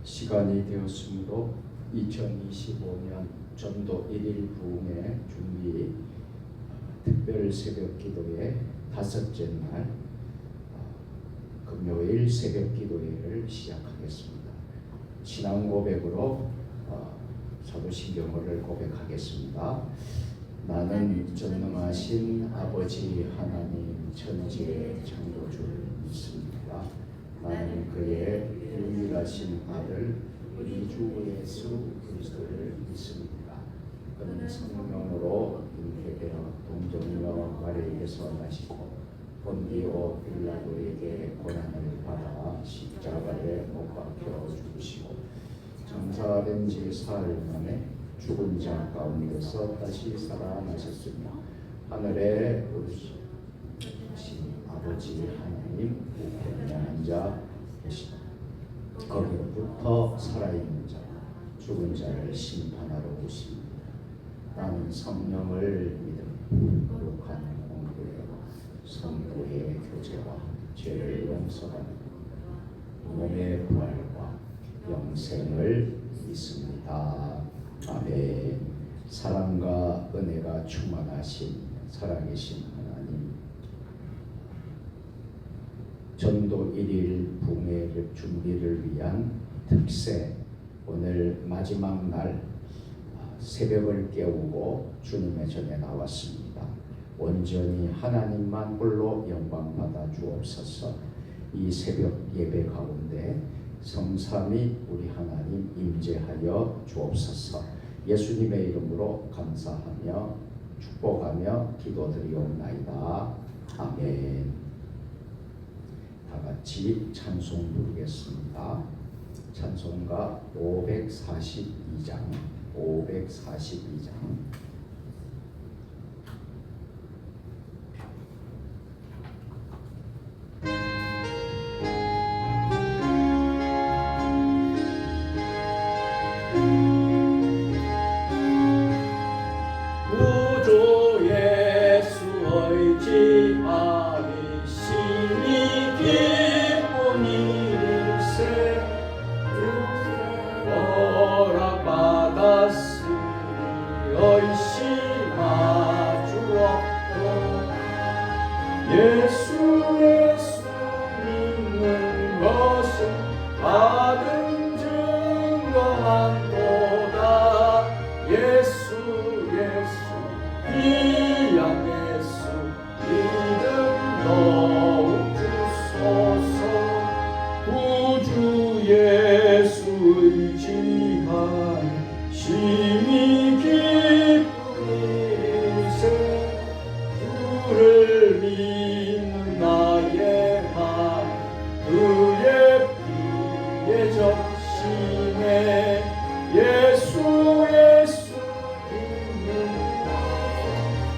시간이 되었으므로 2025년 전도 1일 부흥의 준비 특별 새벽 기도회 다섯째 날 금요일 새벽 기도회를 시작하겠습니다. 신앙 고백으로 사도신경어를 고백하겠습니다. 나는 전능하신 아버지 하나님 천지의 창조주를 믿습니다. 나는 그의 유일하신 아들 우리 주 예수 그리스도를 믿습니다. 그는 성령으로 잉태되어 동정녀 마리아에게서 나시고 본디오 빌라도에게 고난을 받아 십자가에 못 박혀 죽으시고 장사된 지 사흘 만에 죽은 자 가운데서 다시 살아나셨으며 하늘에 오르신 아버지 하나님 우편에 앉아 계시다. 거기로부터 살아있는 자 죽은 자를 심판하러 오십니다. 나는 성령을 믿음 거룩한 공부에 성도의 교제와 죄를 용서하는 몸의 부활과 영생을 믿습니다. 아멘. 사랑과 은혜가 충만하신 살아계신 하나님, 전도 1일 부흥회 준비를 위한 특세 오늘 마지막 날 새벽을 깨우고 주님의 전에 나왔습니다. 온전히 하나님만 홀로 영광 받아 주옵소서. 이 새벽 예배 가운데 성삼위 우리 하나님 임재하여 주옵소서. 예수님의 이름으로 감사하며 축복하며 기도드리옵나이다. 아멘. 다 같이 찬송 부르겠습니다. 찬송가 542장 542장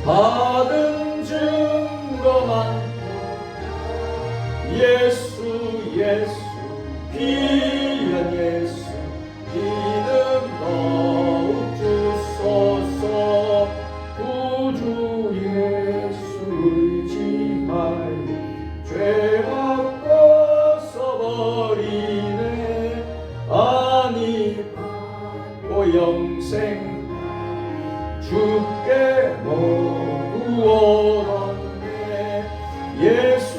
받은 증거만 예수 귀한 예수 믿음 더욱 주소서. 구주 예수 의지하여 죄악 벗어버리네. 아니 오 영생 주께 모두 얻었네. 예수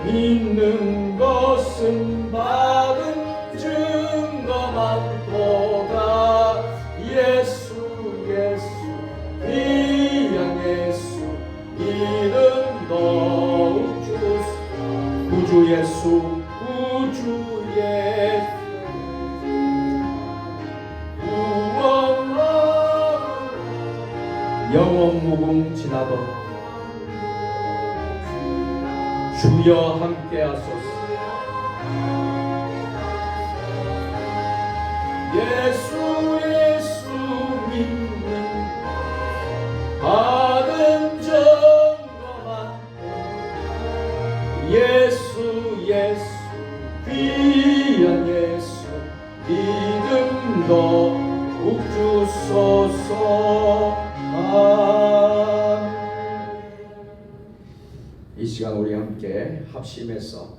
믿는 것은 받은 증거만 보다. 예수 귀한 예수 믿음 더욱 주소서. 구주 예수 영원 무궁지나도록 주여 함께하소서. 예수 믿는 받은 증거만 예수 귀한 예수 믿음 더욱 주소서. 이 시간 우리 함께 합심해서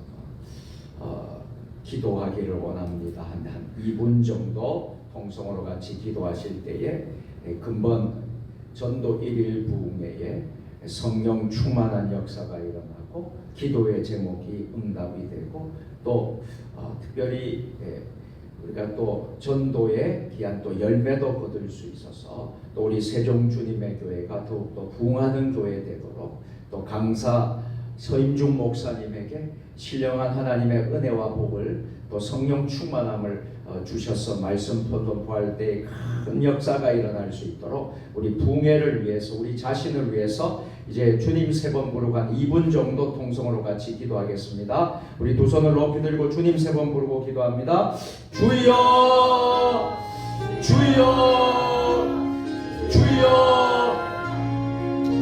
기도하기를 원합니다. 한 2분 정도 통성으로 같이 기도하실 때에 근본 전도 1일 부흥회에 성령 충만한 역사가 일어나고 기도의 제목이 응답이 되고 또 특별히 우리가 또 전도에 귀한 또 열매도 거둘 수 있어서 또 우리 세종 주님의 교회가 더욱더 부흥하는 교회 되도록 또 강사 서임중 목사님에게 신령한 하나님의 은혜와 복을 또 성령 충만함을 주셔서 말씀 선포할 때 큰 역사가 일어날 수 있도록 우리 부흥회를 위해서 우리 자신을 위해서 이제 주님 3번 부르고 한 2분 정도 통성으로 같이 기도하겠습니다. 우리 두 손을 높이 들고 주님 3번 부르고 기도합니다. 주여 주여 주여.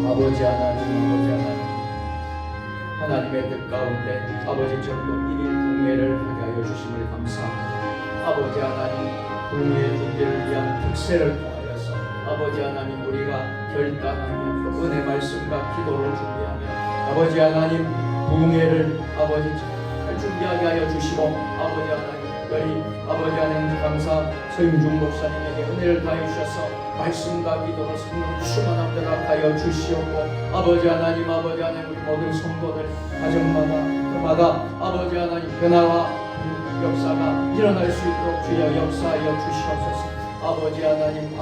아버지 하나님 하나님의 뜻 가운데 아버지 전도 1일 부흥회를 하게 하여 주심을 감사합니다. 아버지 하나님 부흥회 준비를 위한 특세를 통하여서 아버지 하나님 우리가 결단하며 또 은혜 말씀과 기도를 준비하며 아버지 하나님 부흥회를 아버지 잘 준비하게 하여 주시고 아버지 하나님 특별히 아버지 하나님 강사 서임중 목사님에게 은혜를 다해 주셔서 말씀과 기도로 성령 충만함을 하여 주시옵고 아버지 하나님 우리 모든 성도들 가정마다 아버지 하나님 변화와 역사가 일어날 수 있도록 주여 역사하여 주시옵소서. 아버지 하나님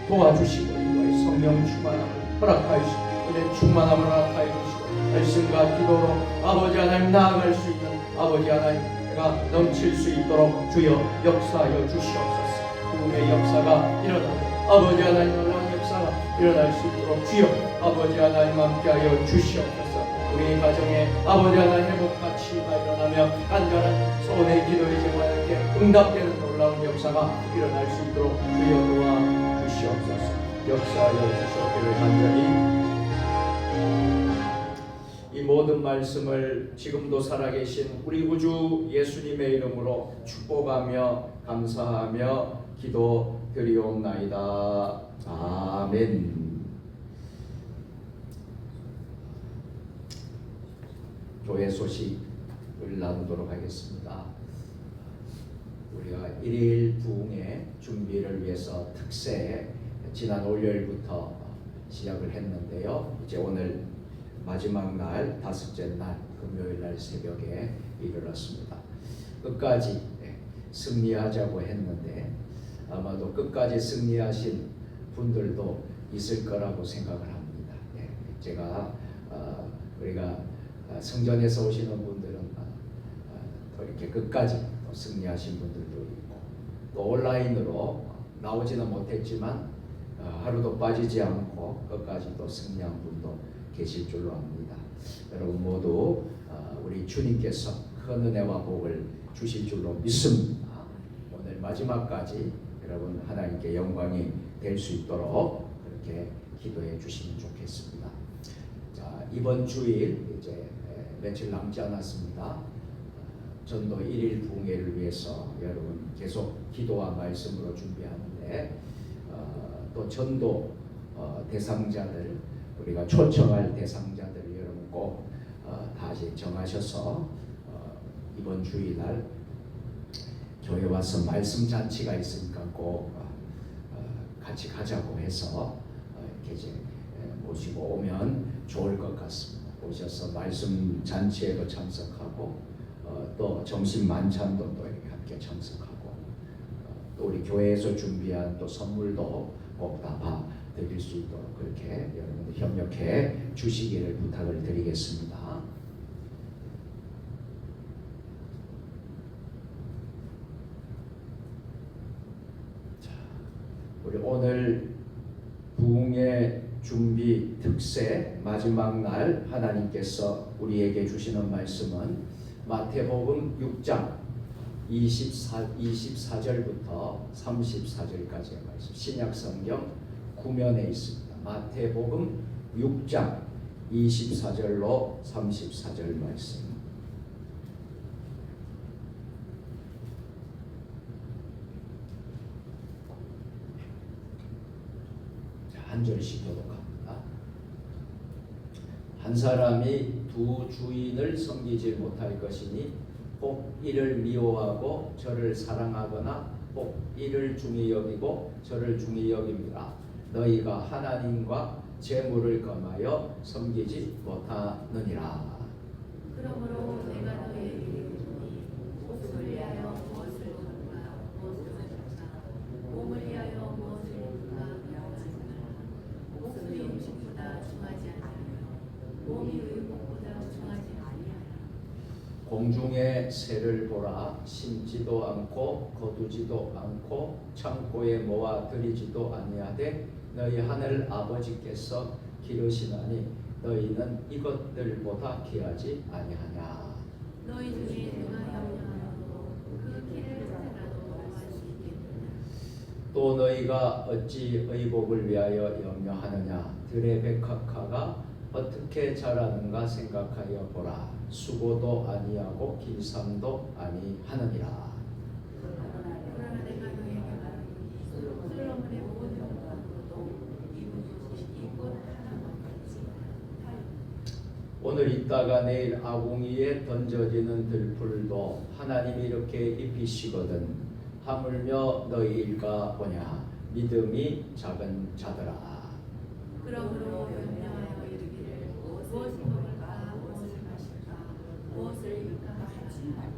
도와주시고 인도의 성령 충만함을 허락하여 주시고 은혜 충만함을 허락하여 주시고 말씀과 기도로 아버지 하나님 나아갈 수 있는 아버지 하나님가 넘칠 수 있도록 주여 역사하여 주시옵소서. 부흥의 역사가 일어나고 아버지 하나님 놀라운 역사가 일어날 수 있도록 주여 아버지 하나님 함께하여 주시옵소서. 우리 가정에 아버지 하나님 회복같이가 일어나며 간절한 소원의 기도의 제목에 응답되는 놀라운 역사가 일어날 수 있도록 주여 도와 주시옵소서. 역사하여 주시옵기를 간절히 이 모든 말씀을 지금도 살아계신 우리 구주 예수님의 이름으로 축복하며 감사하며 기도드리옵나이다. 아멘. 교회 소식을 나누도록 하겠습니다. 우리가 1일 부흥회 준비를 위해서 특세 지난 월요일부터 시작을 했는데요. 이제 오늘 마지막 날 5째 날 금요일 날 새벽에 이르렀습니다. 끝까지 승리하자고 했는데 아마도 끝까지 승리하신 분들도 있을 거라고 생각을 합니다. 제가 우리가 성전에서 오시는 분들은 또 이렇게 끝까지 또 승리하신 분들도 있고 또 온라인으로 나오지는 못했지만 하루도 빠지지 않고 끝까지 또 승리한 분도 계실 줄로 압니다. 여러분 모두 우리 주님께서 큰 은혜와 복을 주실 줄로 믿습니다. 오늘 마지막까지 여러분 하나님께 영광이 될 수 있도록 그렇게 기도해 주시면 좋겠습니다. 자, 이번 주일 이제 며칠 남지 않았습니다. 전도 1일 부흥회를 위해서 여러분 계속 기도와 말씀으로 준비하는데 또 전도 대상자들 우리가 초청할 대상자들 여러분 꼭 다시 정하셔서 이번 주일날 교회 와서 말씀 잔치가 있으니까 꼭 같이 가자고 해서 이렇게 이제 모시고 오면 좋을 것 같습니다. 오셔서 말씀 잔치에도 참석하고 또 점심 만찬도 또 이렇게 함께 참석하고 또 우리 교회에서 준비한 또 선물도 꼭 다 드릴 수 있도록 그렇게 여러분들 협력해 주시기를 부탁을 드리겠습니다. 자, 우리 오늘 부흥의 준비 특세 마지막 날 하나님께서 우리에게 주시는 말씀은 마태복음 6장 24절부터 34절까지의 말씀 신약성경 구면에 있습니다. 마태복음 6장 24절로 34절 말씀 한 절씩 교독합니다. 한 사람이 두 주인을 섬기지 못할 것이니 혹 이를 미워하고 저를 사랑하거나 혹 이를 중히 여기고 저를 중히 여깁니다. 너희가 하나님과 재물을 검하여 섬기지 못하느니라. 그러므로 내가 너희에게 이르노니 옷을 위하여 무엇을 입을까 무엇을 마실까 몸을 위하여 무엇을 입을까 명하지 말라. 목숨이 음식보다 중하지 아니하며 몸이 의복보다 중하지 아니하라. 공중의 새를 보라. 심지도 않고 거두지도 않고 창고에 모아 들이지도 아니하되 너희 하늘 아버지께서 기르시나니 너희는 이것들보다 귀하지 아니하냐. 너희 중에 누가 염려하여도 그 길을 하나도 구할 수 있겠느냐. 또 너희가 어찌 의복을 위하여 염려하느냐. 들의 백합화가 어떻게 자라는가 생각하여 보라. 수고도 아니하고 길쌈도 아니하느니라. 그러나 내가 너희에게 말하노니 솔로몬의 모든 왕국도 이룬 것이 이곳 하나만 같지. 오늘 있다가 내일 아궁이에 던져지는 들풀도 하나님이 이렇게 입히시거든. 하물며 너희일까 보냐. 믿음이 작은 자들아. 그러므로 염려하여 이르기를 무엇을 먹을까 무엇을 마실까 무엇을 입을까 하지 말라.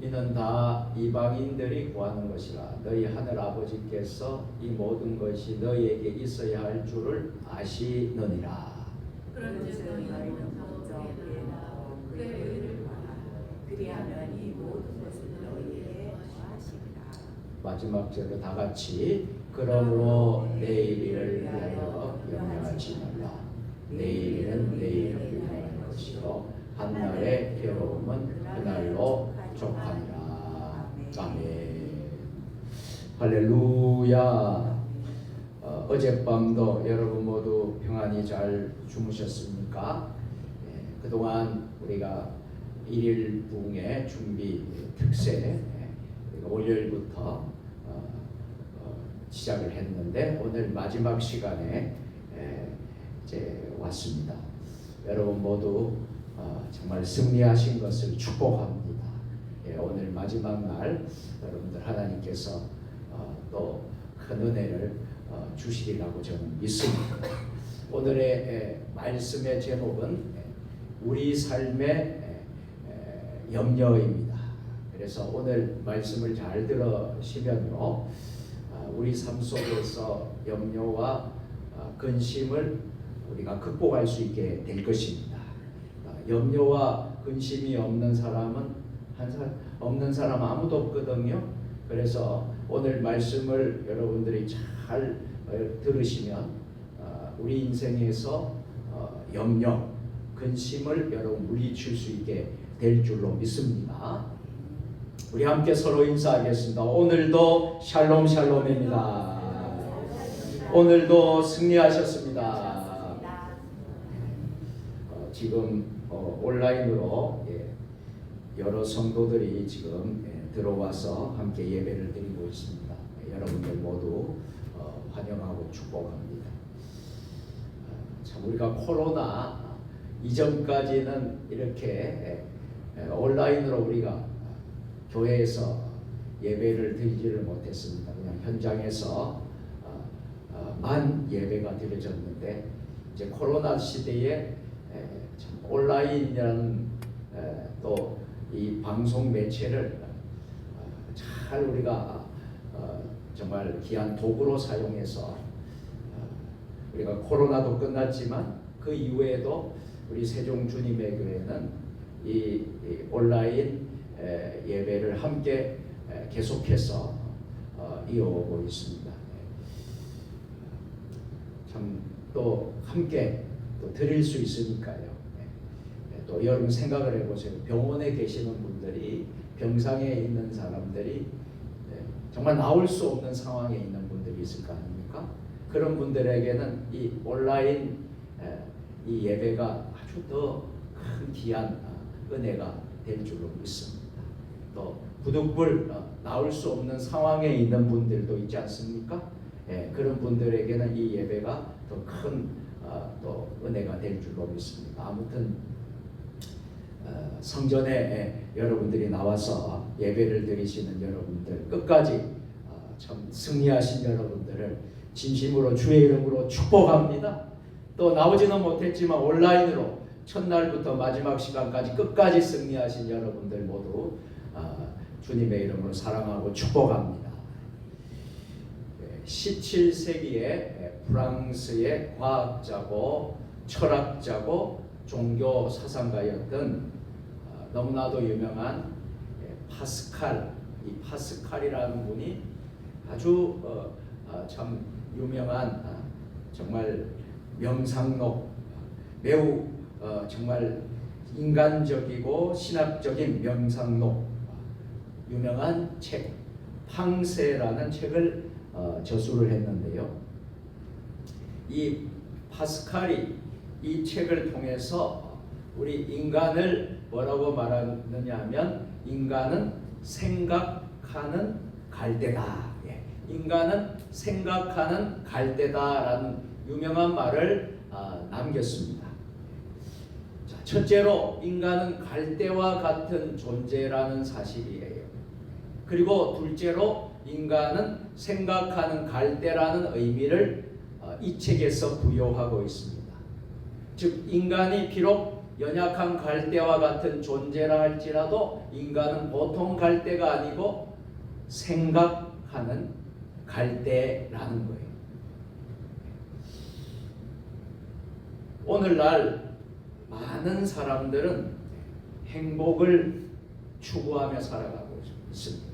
이는 다 이방인들이 구하는 것이라. 너희 하늘 아버지께서 이 모든 것이 너희에게 있어야 할 줄을 아시느니라. 그런즉 너희는 먼저 그의 나와 그의 의를 구하라. 그리하면 이 모든 것을 너희에게 더하시리라. 마지막 절에 다 같이 그러므로 내일을 위하여 염려하지 말라. 내일은 내일을 위하여 것이요 한날의 괴로움은 그날로 족하니라. 아멘. 할렐루야. 어젯밤도 여러분 모두 평안히 잘 주무셨습니까? 그동안 우리가 1일 부흥의 준비 특세 월요일부터 시작을 했는데 오늘 마지막 시간에 이제 왔습니다. 여러분 모두 정말 승리하신 것을 축복합니다. 오늘 마지막 날 여러분들 하나님께서 또 큰 은혜를 주시리라고 저는 믿습니다. 오늘의 말씀의 제목은 우리 삶의 염려입니다. 그래서 오늘 말씀을 잘 들으시면요, 우리 삶 속에서 염려와 근심을 우리가 극복할 수 있게 될 것입니다. 염려와 근심이 없는 사람은 없는 사람 아무도 없거든요. 그래서 오늘 말씀을 여러분들이 잘 들으시면 우리 인생에서 염려, 근심을 여러분 물리칠 수 있게 될 줄로 믿습니다. 우리 함께 서로 인사하겠습니다. 오늘도 샬롬 샬롬입니다. 오늘도 승리하셨습니다. 지금 온라인으로 여러 성도들이 지금 들어와서 함께 예배를 드리고 있습니다. 여러분들 모두 환영하고 축복합니다. 참 우리가 코로나 이전까지는 이렇게 온라인으로 우리가 교회에서 예배를 드리지를 못했습니다. 그냥 현장에서 만 예배가 드려졌는데 이제 코로나 시대에 참 온라인이라는 또 이 방송 매체를 잘 우리가 정말 귀한 도구로 사용해서 우리가 코로나도 끝났지만 그 이후에도 우리 세종 주님의 교회는 이 온라인 예배를 함께 계속해서 이어오고 있습니다. 참 또 함께 또 드릴 수 있으니까요. 또 여러분 생각을 해보세요. 병원에 계시는 분들이, 병상에 있는 사람들이 정말 나올 수 없는 상황에 있는 분들이 있을 거 아닙니까? 그런 분들에게는 이 온라인 이 예배가 아주 더 큰 귀한 은혜가 될 줄로 믿습니다. 또 부득불 나올 수 없는 상황에 있는 분들도 있지 않습니까? 그런 분들에게는 이 예배가 더 큰 또 은혜가 될 줄로 믿습니다. 아무튼 성전에 여러분들이 나와서 예배를 드리시는 여러분들 끝까지 참 승리하신 여러분들을 진심으로 주의 이름으로 축복합니다. 또 나오지는 못했지만 온라인으로 첫날부터 마지막 시간까지 끝까지 승리하신 여러분들 모두 주님의 이름으로 사랑하고 축복합니다. 17세기에 프랑스의 과학자고 철학자고 종교 사상가였던 너무나도 유명한 파스칼, 이 파스칼이라는 분이 아주 참 유명한 정말 명상록, 매우 정말 인간적이고 신학적인 명상록, 유명한 책 팡세라는 책을 저술을 했는데요. 이 파스칼이 이 책을 통해서 우리 인간을 뭐라고 말하느냐 하면 인간은 생각하는 갈대다. 인간은 생각하는 갈대다라는 유명한 말을 남겼습니다. 자, 첫째로 인간은 갈대와 같은 존재라는 사실이에요. 그리고 둘째로 인간은 생각하는 갈대라는 의미를 이 책에서 부여하고 있습니다. 즉 인간이 비록 연약한 갈대와 같은 존재라 할지라도 인간은 보통 갈대가 아니고 생각하는 갈대라는 거예요. 오늘날 많은 사람들은 행복을 추구하며 살아가고 있습니다.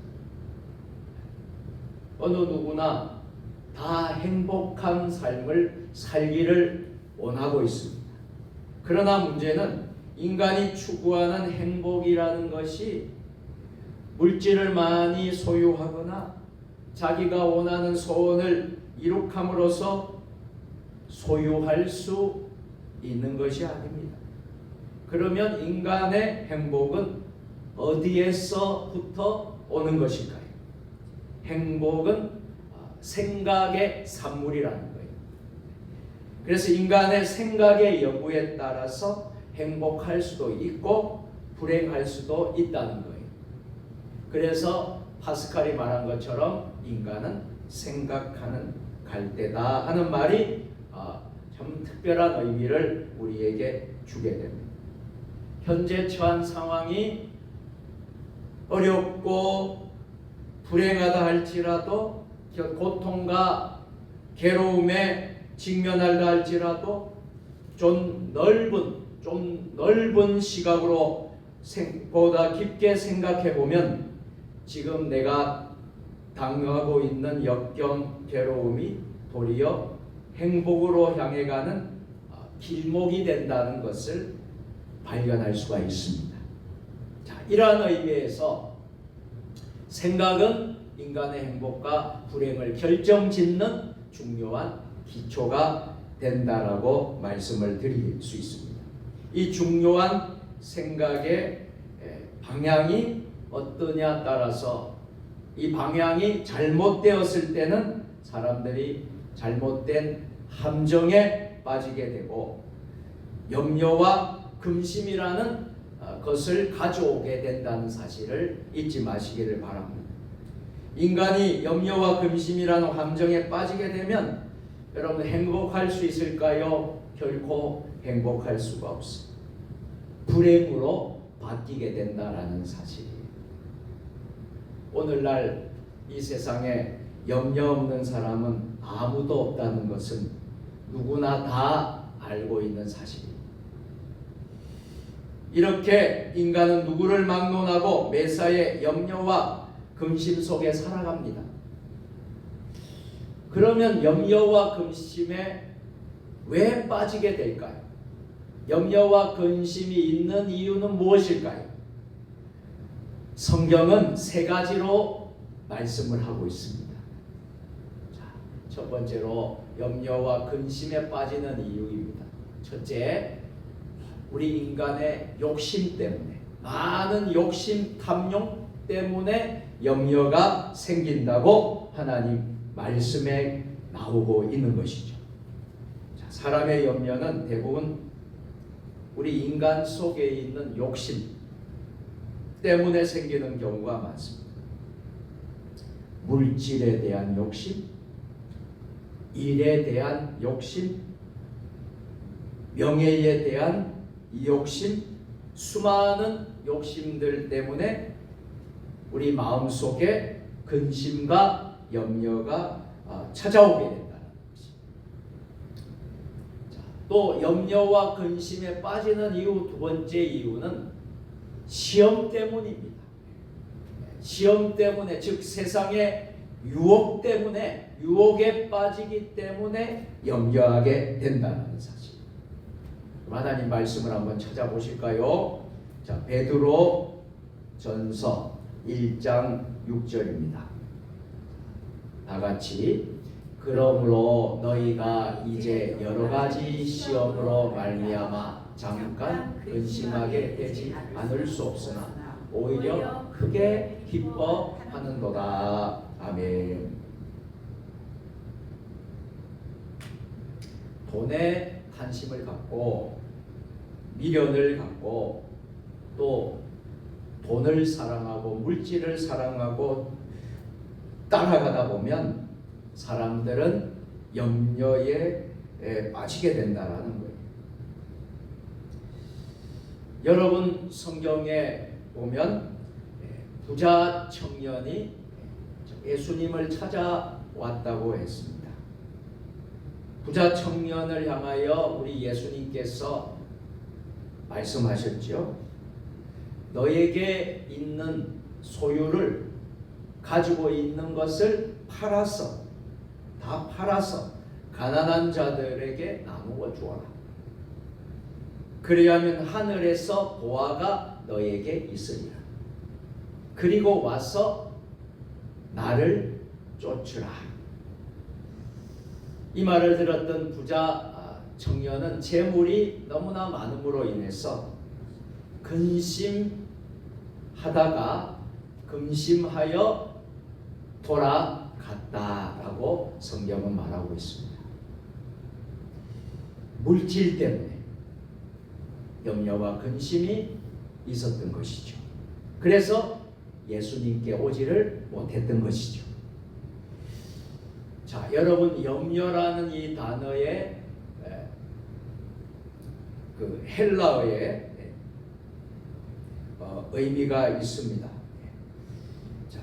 어느 누구나 다 행복한 삶을 살기를 원하고 있습니다. 그러나 문제는 인간이 추구하는 행복이라는 것이 물질을 많이 소유하거나 자기가 원하는 소원을 이룩함으로써 소유할 수 있는 것이 아닙니다. 그러면 인간의 행복은 어디에서부터 오는 것일까요? 행복은 생각의 산물이라는 거예요. 그래서 인간의 생각의 여부에 따라서 행복할 수도 있고 불행할 수도 있다는 거예요. 그래서 파스칼이 말한 것처럼 인간은 생각하는 갈대다 하는 말이 참 특별한 의미를 우리에게 주게 됩니다. 현재 처한 상황이 어렵고 불행하다 할지라도 고통과 괴로움에 직면하다 할지라도 좀 넓은 시각으로 보다 깊게 생각해 보면 지금 내가 당하고 있는 역경 괴로움이 도리어 행복으로 향해 가는 길목이 된다는 것을 발견할 수가 있습니다. 자, 이러한 의미에서 생각은 인간의 행복과 불행을 결정짓는 중요한 기초가 된다라고 말씀을 드릴 수 있습니다. 이 중요한 생각의 방향이 어떠냐 따라서 이 방향이 잘못되었을 때는 사람들이 잘못된 함정에 빠지게 되고 염려와 근심이라는 것을 가져오게 된다는 사실을 잊지 마시기를 바랍니다. 인간이 염려와 근심이라는 함정에 빠지게 되면 여러분 행복할 수 있을까요? 결코 행복할 수가 없습니다. 불행으로 바뀌게 된다라는 사실이에요. 오늘날 이 세상에 염려 없는 사람은 아무도 없다는 것은 누구나 다 알고 있는 사실입니다. 이렇게 인간은 누구를 막론하고 매사에 염려와 근심 속에 살아갑니다. 그러면 염려와 근심에 왜 빠지게 될까요? 염려와 근심이 있는 이유는 무엇일까요? 성경은 세 가지로 말씀을 하고 있습니다. 자, 첫 번째로 염려와 근심에 빠지는 이유입니다. 첫째, 우리 인간의 욕심 때문에, 많은 욕심, 탐욕 때문에 염려가 생긴다고 하나님 말씀에 나오고 있는 것이죠. 자, 사람의 염려는 대부분 우리 인간 속에 있는 욕심 때문에 생기는 경우가 많습니다. 물질에 대한 욕심, 일에 대한 욕심, 명예에 대한 욕심, 수많은 욕심들 때문에 우리 마음속에 근심과 염려가 찾아오게 된다는 것입니다. 또 염려와 근심에 빠지는 이유 두 번째 이유는 시험 때문입니다. 시험 때문에, 즉 세상의 유혹 때문에, 유혹에 빠지기 때문에 염려하게 된다는 사실. 하나님 말씀을 한번 찾아보실까요? 자, 베드로 전서 1장 6절입니다. 다 같이 그러므로 너희가 이제 여러 가지 시험으로 말미암아 잠깐 근심하게 되지 않을 수 없으나 오히려 크게 기뻐하는도다. 아멘. 돈에 관심을 갖고 미련을 갖고 또 돈을 사랑하고 물질을 사랑하고 따라가다 보면 사람들은 염려에 빠지게 된다는 거예요. 여러분 성경에 보면 부자 청년이 예수님을 찾아왔다고 했습니다. 부자 청년을 향하여 우리 예수님께서 말씀하셨죠. 너에게 있는 소유를 가지고 있는 것을 팔아서 다 팔아서 가난한 자들에게 나누어 주어라. 그리하면 하늘에서 보화가 너에게 있으리라. 그리고 와서 나를 쫓으라. 이 말을 들었던 부자 청년은 재물이 너무나 많음으로 인해서 근심하다가 금심하여 돌아갔다라고 성경은 말하고 있습니다. 물질 때문에 염려와 근심이 있었던 것이죠. 그래서 예수님께 오지를 못했던 것이죠. 자, 여러분 염려라는 이 단어에 그 헬라어의 의미가 있습니다. 자,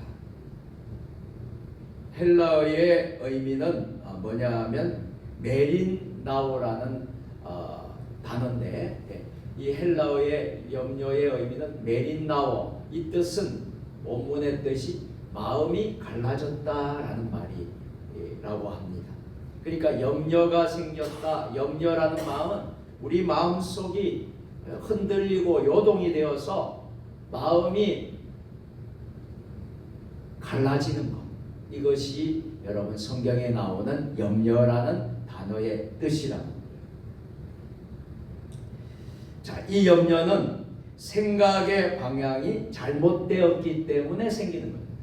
헬라어의 의미는 뭐냐면 메린나오라는 단어인데 이 헬라어의 염려의 의미는 메린나오. 이 뜻은 원문의 뜻이 마음이 갈라졌다라는 말이라고 합니다. 그러니까 염려가 생겼다. 염려라는 마음은 우리 마음속이 흔들리고 요동이 되어서 마음이 갈라지는 것. 이것이 여러분 성경에 나오는 염려라는 단어의 뜻이랍니다. 자, 이 염려는 생각의 방향이 잘못되었기 때문에 생기는 겁니다.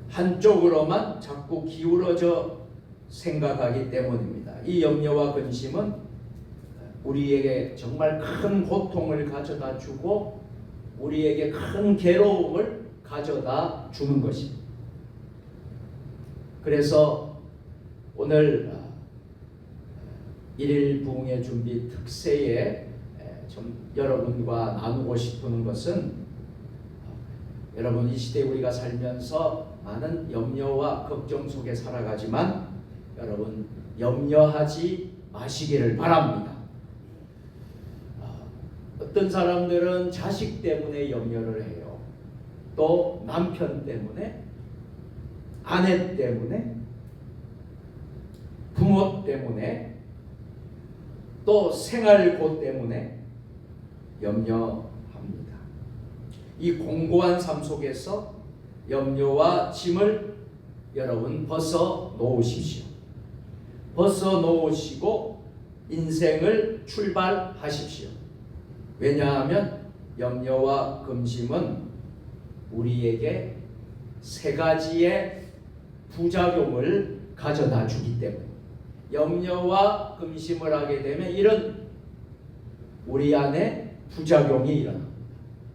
한쪽으로만 자꾸 기울어져 생각하기 때문입니다. 이 염려와 근심은 우리에게 정말 큰 고통을 가져다 주고 우리에게 큰 괴로움을 가져다 주는 것입니다. 그래서 오늘 1일 부흥회 준비 특세에 좀 여러분과 나누고 싶은 것은 여러분 이 시대에 우리가 살면서 많은 염려와 걱정 속에 살아가지만 여러분 염려하지 마시기를 바랍니다. 어떤 사람들은 자식 때문에 염려를 해요. 또 남편 때문에, 아내 때문에, 부모 때문에, 또 생활고 때문에 염려합니다. 이 공고한 삶 속에서 염려와 짐을 여러분 벗어 놓으십시오. 벗어 놓으시고 인생을 출발하십시오. 왜냐하면 염려와 근심은 우리에게 세 가지의 부작용을 가져다 주기 때문에 염려와 근심을 하게 되면 이런 우리 안에 부작용이 일어납니다.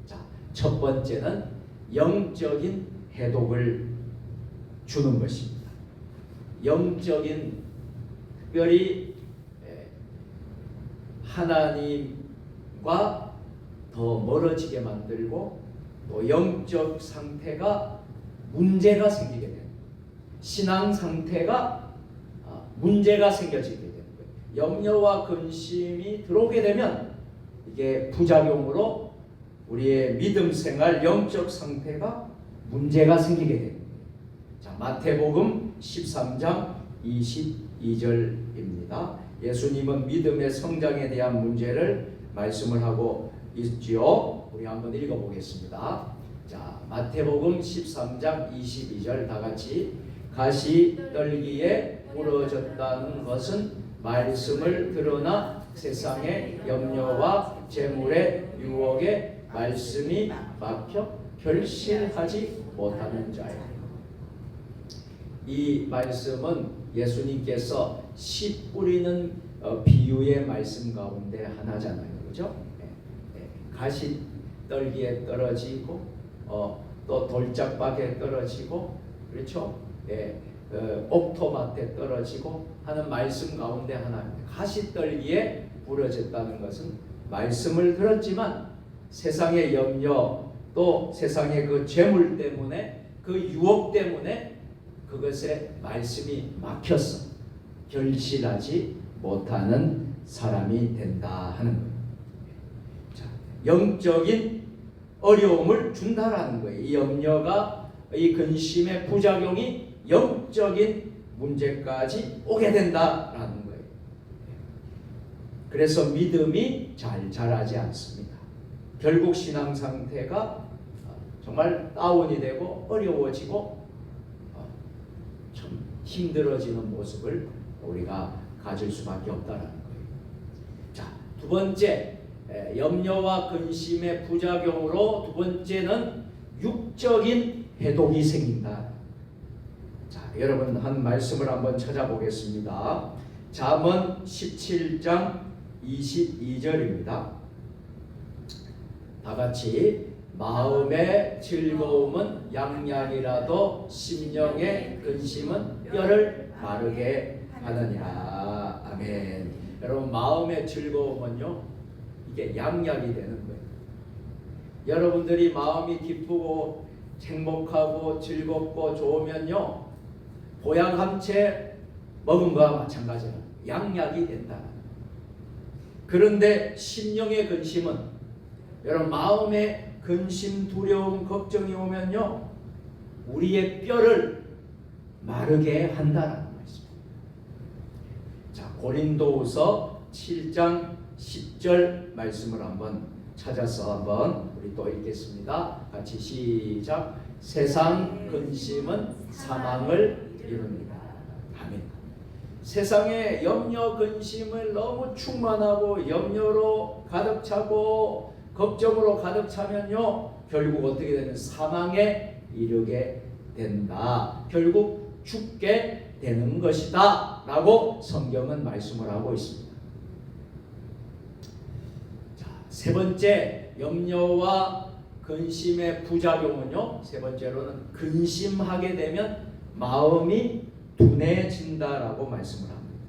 자, 첫 번째는 영적인 해독을 주는 것입니다. 영적인, 특별히 하나님과 더 멀어지게 만들고 또 영적 상태가 문제가 생기게 되는, 신앙 상태가 문제가 생겨지게 되는 거예요. 염려와 근심이 들어오게 되면 이게 부작용으로 우리의 믿음 생활, 영적 상태가 문제가 생기게 됩니다. 자, 마태복음 13장 22절입니다. 예수님은 믿음의 성장에 대한 문제를 말씀을 하고 있지요. 우리 한번 읽어보겠습니다. 자, 마태복음 13장 22절 다 같이. 가시떨기에 부러졌다는 것은 말씀을 들으나 세상의 염려와 재물의 유혹에 말씀이 막혀 결실하지 못하는 자예요. 이 말씀은 예수님께서 씨 뿌리는 비유의 말씀 가운데 하나잖아요, 그렇죠? 가시떨기에 떨어지고 또 돌짝박에 떨어지고, 그렇죠? 옥토밭에 떨어지고 하는 말씀 가운데 하나입니다. 가시떨기에 부러졌다는 것은 말씀을 들었지만 세상의 염려 또 세상의 그 재물 때문에, 그 유혹 때문에 그것에 말씀이 막혀서 결실하지 못하는 사람이 된다 하는 거예요. 자, 영적인 어려움을 준다라는 거예요. 이 염려가, 이 근심의 부작용이 영적인 문제까지 오게 된다라는 거예요. 그래서 믿음이 잘 자라지 않습니다. 결국 신앙 상태가 정말 다운이 되고 어려워지고 좀 힘들어지는 모습을 우리가 가질 수밖에 없다는 거예요. 자, 두 번째, 염려와 근심의 부작용으로 두 번째는 육적인 해독이 생긴다. 자, 여러분 한 말씀을 한번 찾아보겠습니다. 잠언 17장 22절입니다. 다 같이. 마음의 즐거움은 양약이라도 심령의 근심은 뼈를 마르게 하느니라. 아멘. 여러분, 마음의 즐거움은요, 이게 양약이 되는 거예요. 여러분들이 마음이 기쁘고 행복하고 즐겁고 좋으면요, 보약 한 채 먹은 거와 마찬가지로 양약이 된다. 그런데 심령의 근심은, 여러분, 마음의 근심, 두려움, 걱정이 오면요, 우리의 뼈를 마르게 한다는 말씀입니다. 자, 고린도후서 7장 10절 말씀을 한번 찾아서 한번 우리 또 읽겠습니다. 같이 시작. 세상 근심은 사망을 이룹니다. 아멘. 세상에 염려 근심을 너무 충만하고 염려로 가득 차고 걱정으로 가득 차면요, 결국 어떻게 되면 사망에 이르게 된다. 결국 죽게 되는 것이다 라고 성경은 말씀을 하고 있습니다. 자, 세 번째, 염려와 근심의 부작용은요, 세 번째로는 근심하게 되면 마음이 둔해진다라고 말씀을 합니다.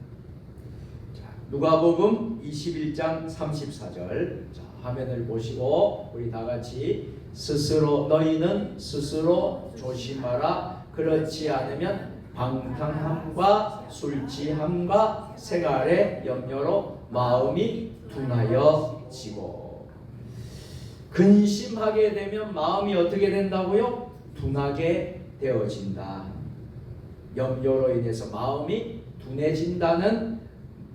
자, 누가복음 21장 34절. 자, 화면을 보시고 우리 다 같이. 스스로, 너희는 스스로 조심하라. 그렇지 않으면 방탕함과 술 취함과 생활의 염려로 마음이 둔하여지고. 근심하게 되면 마음이 어떻게 된다고요? 둔하게 되어진다. 염려로 인해서 마음이 둔해진다는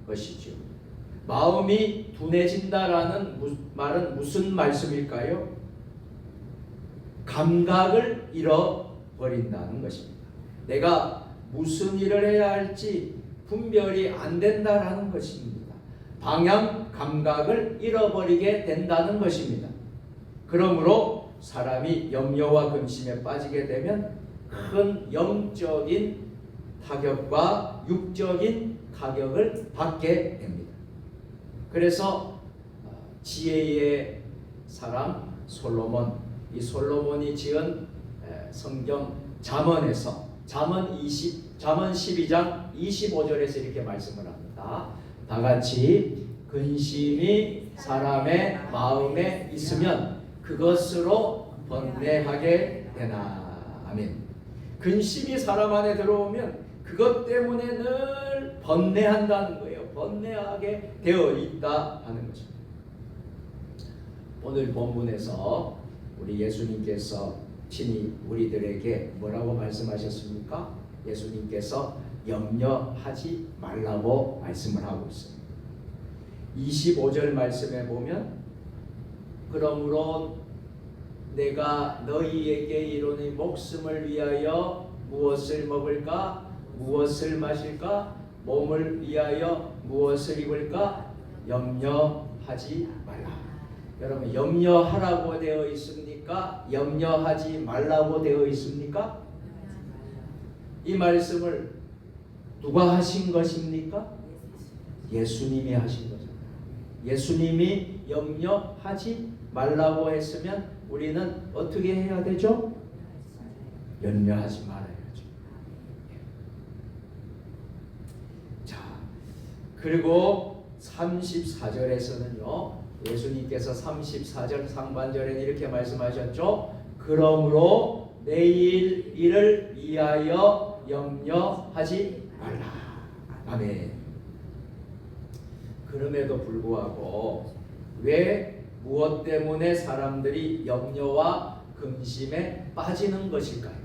것이죠. 마음이 둔해진다라는 말은 무슨 말씀일까요? 감각을 잃어버린다는 것입니다. 내가 무슨 일을 해야 할지 분별이 안 된다라는 것입니다. 방향 감각을 잃어버리게 된다는 것입니다. 그러므로 사람이 염려와 근심에 빠지게 되면 큰 영적인 타격과 육적인 타격을 받게 됩니다. 그래서 지혜의 사람 솔로몬, 이 솔로몬이 지은 성경 잠언에서 잠언 12장 25절에서 이렇게 말씀을 합니다. 다 같이 근심이 사람의 마음에 있으면 그것으로 번뇌하게 되나. 아멘. 근심이 사람 안에 들어오면 그것 때문에 늘 번뇌한다는 거예요. 번뇌하게 되어 있다 하는 거죠. 오늘 본문에서 우리 예수님께서 친히 우리들에게 뭐라고 말씀하셨습니까? 예수님께서 염려하지 말라고 말씀을 하고 있습니다. 25절 말씀에 보면 그러므로 내가 너희에게 이르노니 목숨을 위하여 무엇을 먹을까? 무엇을 마실까? 몸을 위하여 무엇을 입을까? 염려하지 말라. 여러분, 염려하라고 되어 있습니까? 염려하지 말라고 되어 있습니까? 이 말씀을 누가 하신 것입니까? 예수님이 하신 거잖아요. 예수님이 염려하지 말라고 했으면 우리는 어떻게 해야 되죠? 염려하지 말아야죠. 자, 그리고 34절에서는요. 예수님께서 34절 상반절에 이렇게 말씀하셨죠. 그러므로 내일 일을 위하여 염려하지 말라. 아멘. 그럼에도 불구하고 왜 무엇 때문에 사람들이 염려와 근심에 빠지는 것일까요?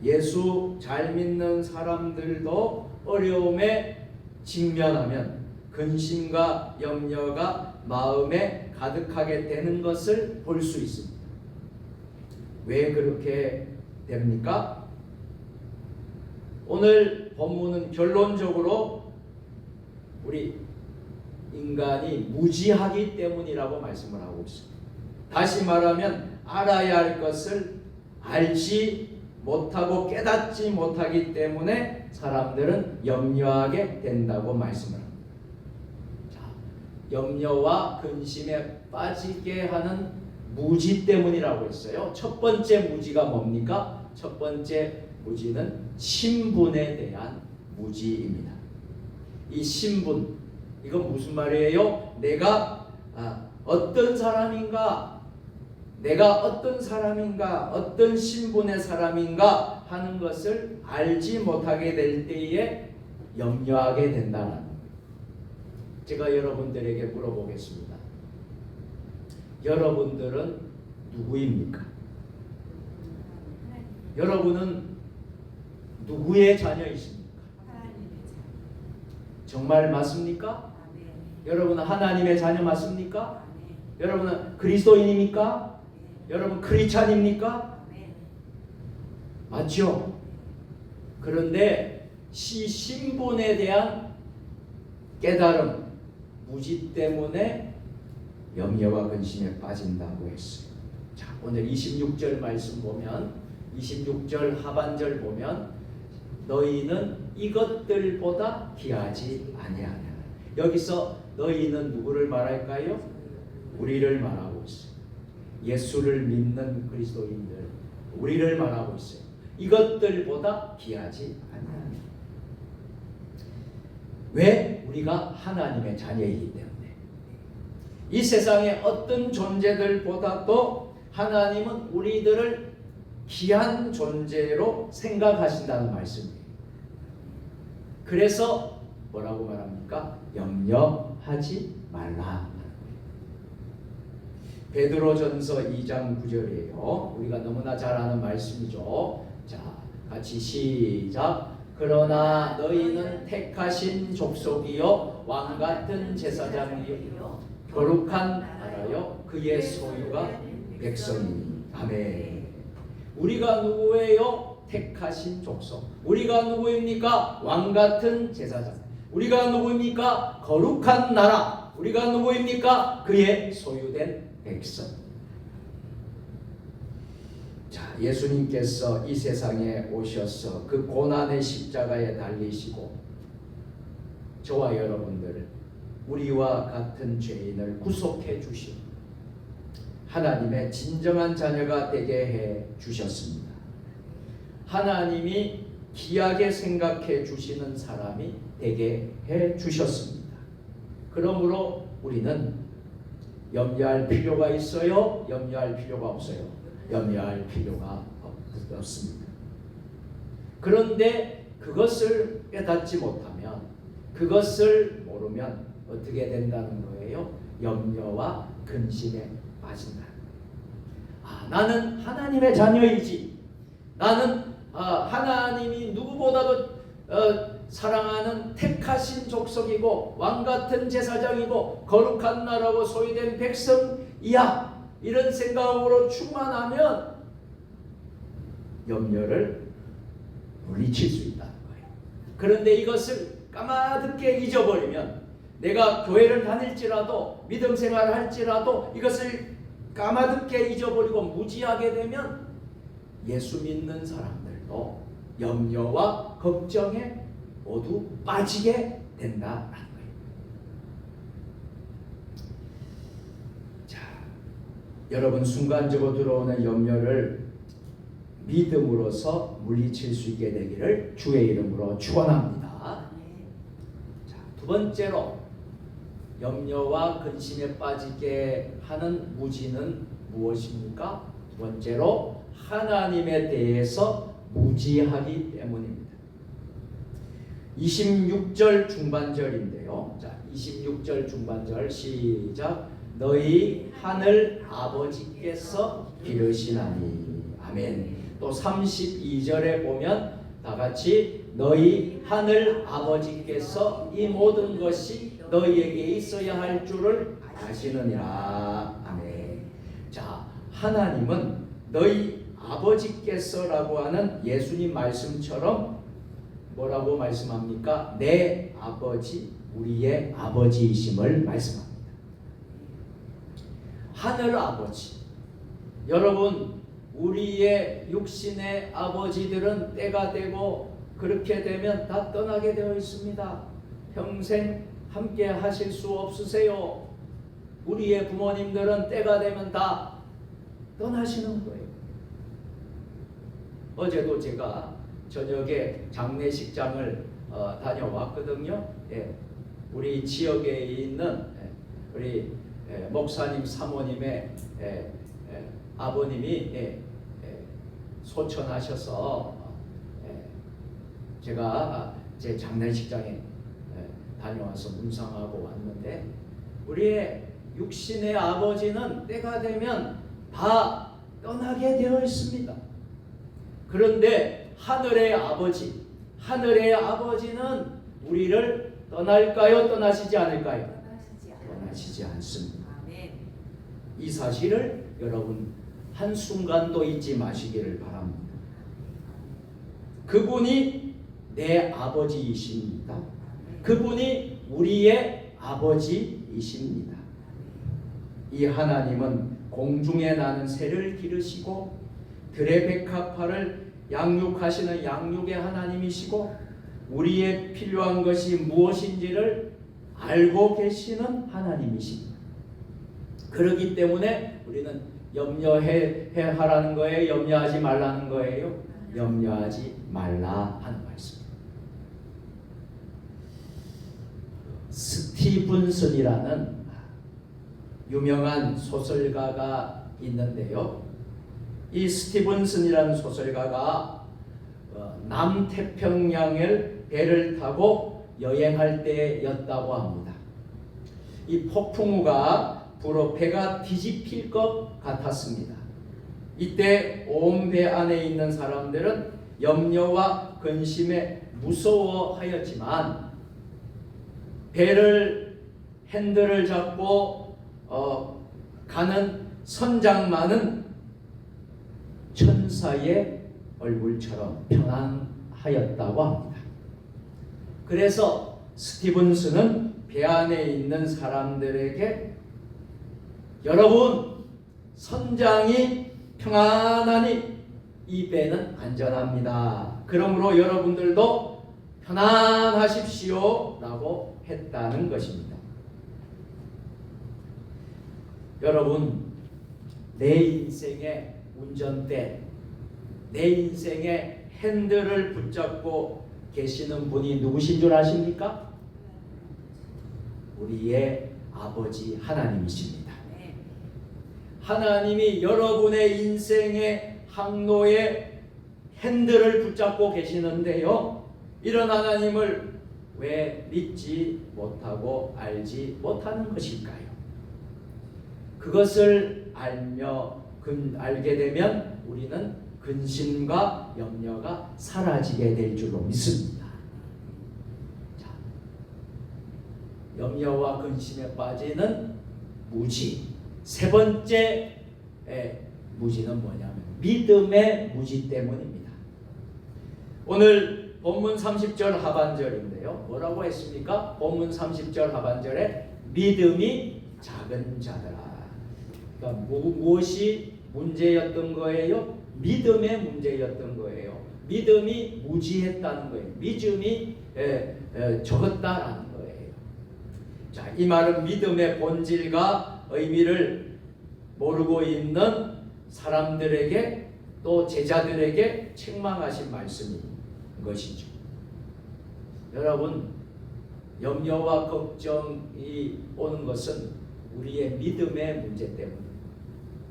예수 잘 믿는 사람들도 어려움에 직면하면 근심과 염려가 마음에 가득하게 되는 것을 볼 수 있습니다. 왜 그렇게 됩니까? 오늘 본문은 결론적으로 우리 인간이 무지하기 때문이라고 말씀을 하고 있습니다. 다시 말하면 알아야 할 것을 알지 못하고 깨닫지 못하기 때문에 사람들은 염려하게 된다고 말씀을 합니다. 염려와 근심에 빠지게 하는 무지 때문이라고 했어요. 첫 번째 무지가 뭡니까? 첫 번째 무지는 신분에 대한 무지입니다. 이 신분, 이건 무슨 말이에요? 내가 어떤 사람인가, 내가 어떤 사람인가, 어떤 신분의 사람인가 하는 것을 알지 못하게 될 때에 염려하게 된다는. 제가 여러분들에게 물어보겠습니다. 여러분들은 누구입니까? 여러분은 누구의 자녀이십니까? 정말 맞습니까? 여러분은 하나님의 자녀 맞습니까? 여러분은 그리스도인입니까? 여러분 크리스찬입니까? 맞죠? 그런데 신분에 대한 깨달음, 무지 때문에 염려와 근심에 빠진다고 했어요. 자, 오늘 26절 말씀 보면 26절 하반절 보면 너희는 이것들보다 귀하지 아니하냐. 여기서 너희는 누구를 말할까요? 우리를 말하고 있어요. 예수를 믿는 그리스도인들, 우리를 말하고 있어요. 이것들보다 귀하지 아니하냐. 왜? 우리가 하나님의 자녀이기 때문에. 이 세상의 어떤 존재들보다도 하나님은 우리들을 귀한 존재로 생각하신다는 말씀이에요. 그래서 뭐라고 말합니까? 염려하지 말라. 베드로전서 2장 9절이에요. 우리가 너무나 잘 아는 말씀이죠. 자, 같이 시작. 그러나 너희는 택하신 족속이요 왕같은 제사장이요 거룩한 나라요 그의 소유가 백성이니. 아멘. 우리가 누구예요? 택하신 족속. 우리가 누구입니까? 왕같은 제사장. 우리가 누구입니까? 거룩한 나라. 우리가 누구입니까? 그의 소유된 백성. 자, 예수님께서 이 세상에 오셔서 그 고난의 십자가에 달리시고 저와 여러분들을 우리와 같은 죄인을 구속해 주신 하나님의 진정한 자녀가 되게 해 주셨습니다. 하나님이 귀하게 생각해 주시는 사람이 되게 해 주셨습니다. 그러므로 우리는 염려할 필요가 있어요? 염려할 필요가 없어요? 염려할 필요가 없습니다. 그런데 그것을 깨닫지 못하면, 그것을 모르면 어떻게 된다는 거예요? 염려와 근심에 빠진다. 나는 하나님의 자녀이지. 나는 하나님이 누구보다도 사랑하는 택하신 족속이고 왕같은 제사장이고 거룩한 나라고 소유된 백성이야. 이런 생각으로 충만하면 염려를 물리칠 수 있다는 거예요. 그런데 이것을 까마득히 잊어버리면, 내가 교회를 다닐지라도 믿음 생활을 할지라도 이것을 까마득히 잊어버리고 무지하게 되면 예수 믿는 사람들도 염려와 걱정에 모두 빠지게 된다라는 거예요. 자, 여러분, 순간적으로 들어오는 염려를 믿음으로써 물리칠 수 있게 되기를 주의 이름으로 축원합니다. 자, 두 번째로 염려와 근심에 빠지게 하는 무지는 무엇입니까? 두 번째로 하나님에 대해서 무지하기 때문입니다. 26절 중반절인데요. 자, 26절 중반절 시작. 너희 하늘 아버지께서 기르시나니. 아멘. 또 32절에 보면 다 같이 너희 하늘 아버지께서 이 모든 것이 너희에게 있어야 할 줄을 아시느니라. 아멘. 자, 하나님은 너희 아버지께서라고 하는 예수님 말씀처럼 뭐라고 말씀합니까? 내 아버지, 우리의 아버지이심을 말씀합니다. 하늘 아버지. 여러분, 우리의 육신의 아버지들은 때가 되고 그렇게 되면 다 떠나게 되어 있습니다. 평생 함께 하실 수 없으세요. 우리의 부모님들은 때가 되면 다 떠나시는 거예요. 어제도 제가 저녁에 장례식장을 다녀왔거든요. 예, 우리 지역에 있는 우리 목사님 사모님의 아버님이 소천하셔서 제가 제 장례식장에 다녀와서 문상하고 왔는데, 우리의 육신의 아버지는 때가 되면 다 떠나게 되어 있습니다. 그런데 하늘의 아버지, 하늘의 아버지는 우리를 떠날까요? 떠나시지 않을까요? 떠나시지 않습니다. 이 사실을 여러분 한순간도 잊지 마시기를 바랍니다. 그분이 내 아버지이십니다. 그분이 우리의 아버지이십니다. 이 하나님은 공중에 나는 새를 기르시고 들의 백합화를 양육하시는 양육의 하나님이시고 우리의 필요한 것이 무엇인지를 알고 계시는 하나님이십니다. 그렇기 때문에 우리는 염려하라는 거예요? 염려하지 말라는 거예요? 염려하지 말라 하는 말씀입니다. 스티븐슨이라는 유명한 소설가가 있는데요. 이 스티븐슨이라는 소설가가 남태평양을 배를 타고 여행할 때였다고 합니다. 이 폭풍우가 불어 배가 뒤집힐 것 같았습니다. 이때 온 배 안에 있는 사람들은 염려와 근심에 무서워하였지만 배를 핸들을 잡고 가는 선장만은 천사의 얼굴처럼 편안하였다고 합니다. 그래서 스티븐슨은 배 안에 있는 사람들에게 여러분, 선장이 평안하니 이 배는 안전합니다. 그러므로 여러분들도 편안하십시오 라고 했다는 것입니다. 여러분, 내 인생의 운전대, 내 인생의 핸들을 붙잡고 계시는 분이 누구신 줄 아십니까? 우리의 아버지 하나님이십니다. 하나님이 여러분의 인생의 항로의 핸들을 붙잡고 계시는데요, 이런 하나님을 왜 믿지 못하고 알지 못하는 것일까요? 그것을 알게 되면 우리는 근심과 염려가 사라지게 될 줄로 믿습니다. 자, 염려와 근심에 빠지는 무지. 세 번째 무지는 뭐냐면 믿음의 무지 때문입니다. 오늘 본문 30절 하반절인데요. 뭐라고 했습니까? 본문 30절 하반절에 믿음이 작은 자들아. 그러니까 무엇이 문제였던 거예요? 믿음의 문제였던 거예요. 믿음이 무지했다는 거예요. 믿음이 적었다라는 거예요. 자, 이 말은 믿음의 본질과 의미를 모르고 있는 사람들에게 또 제자들에게 책망하신 말씀인 것이죠. 여러분, 염려와 걱정이 오는 것은 우리의 믿음의 문제 때문입니다.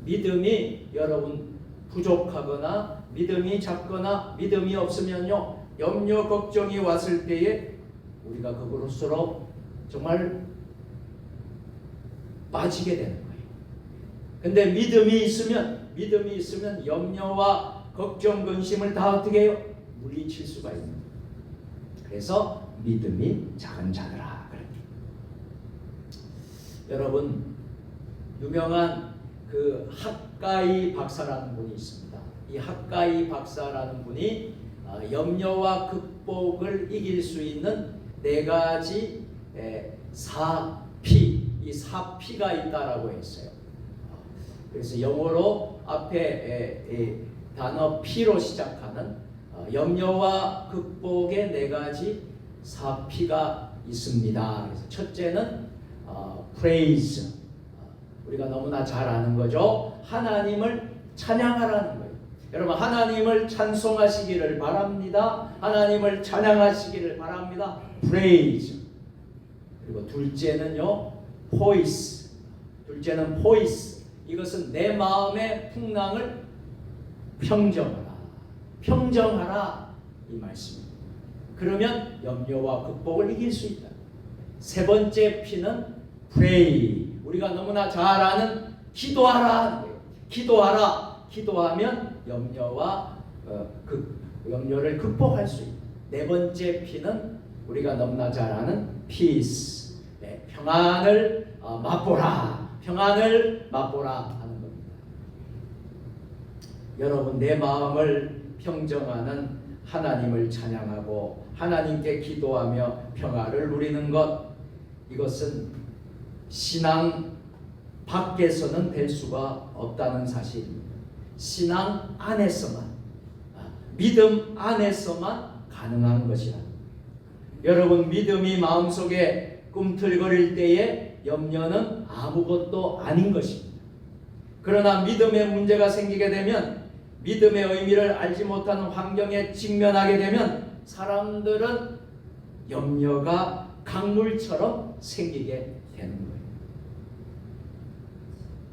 믿음이 여러분 부족하거나 믿음이 작거나 믿음이 없으면요, 염려 걱정이 왔을 때에 우리가 그것으로 정말 빠지게 되는 거예요. 근데 믿음이 있으면 염려와 걱정, 근심을 다 어떻게 해요? 물리칠 수가 있는 거예요. 그래서 믿음이 작은 자들아. 여러분, 유명한 그 핫가이 박사라는 분이 있습니다. 이 핫가이 박사라는 분이 염려와 극복을 이길 수 있는 4가지 4P, 이 4P가 있다라고 했어요. 그래서 영어로 앞에 단어 P로 시작하는 염려와 극복의 4가지 4P가 있습니다. 그래서 첫째는 praise, 우리가 너무나 잘 아는 거죠. 하나님을 찬양하라는 거예요. 여러분, 하나님을 찬송하시기를 바랍니다. 하나님을 찬양하시기를 바랍니다. praise. 그리고 둘째는요, poise. 둘째는 poise. 이것은 내 마음의 풍랑을 평정하라. 평정하라, 이 말씀입니다. 그러면 염려와 극복을 이길 수 있다. 세 번째 P는 pray. 우리가 너무나 잘 아는 기도하라. 기도하라. 기도하면 염려를 극복할 수 있다. 네 번째 P는 우리가 너무나 잘 아는 peace. 평안을 맛보라. 평안을 맛보라 하는 겁니다. 여러분, 내 마음을 평정하는 하나님을 찬양하고 하나님께 기도하며 평화를 누리는 것, 이것은 신앙 밖에서는 될 수가 없다는 사실입니다. 신앙 안에서만, 믿음 안에서만 가능한 것이라. 여러분, 믿음이 마음속에 꿈틀거릴 때에 염려는 아무것도 아닌 것입니다. 그러나 믿음의 문제가 생기게 되면, 믿음의 의미를 알지 못하는 환경에 직면하게 되면 사람들은 염려가 강물처럼 생기게 되는 거예요.